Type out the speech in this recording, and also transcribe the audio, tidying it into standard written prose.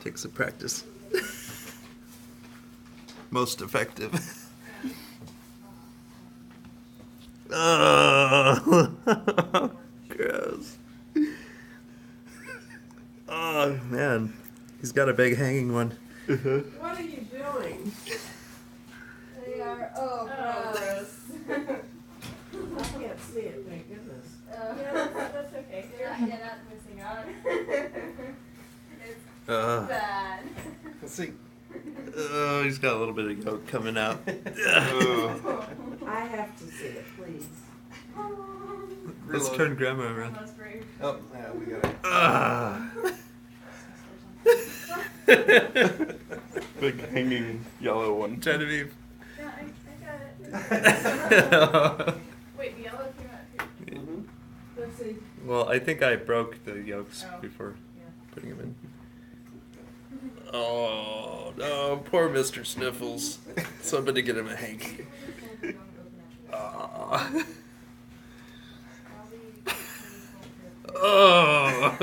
Takes some practice. Most effective. Oh, gross. Oh, man. He's got a big hanging one. What are you doing? They are, gross. I can't see it, thank goodness. Yeah, that's okay. You're not missing out. It's bad. Let's see. Oh, he's got a little bit of yolk coming out. I have to see it, please. Let's turn Grandma around. Almost brave. Oh, yeah, we got it. Big hanging yellow one. Try to be. Yeah, I got it. Wait, the yellow came out too. Mm-hmm. Let's see. Well, I think I broke the yolks Oh. before Yeah. putting them in. Oh, no, poor Mr. Sniffles. Somebody get him a hanky. Oh. Oh.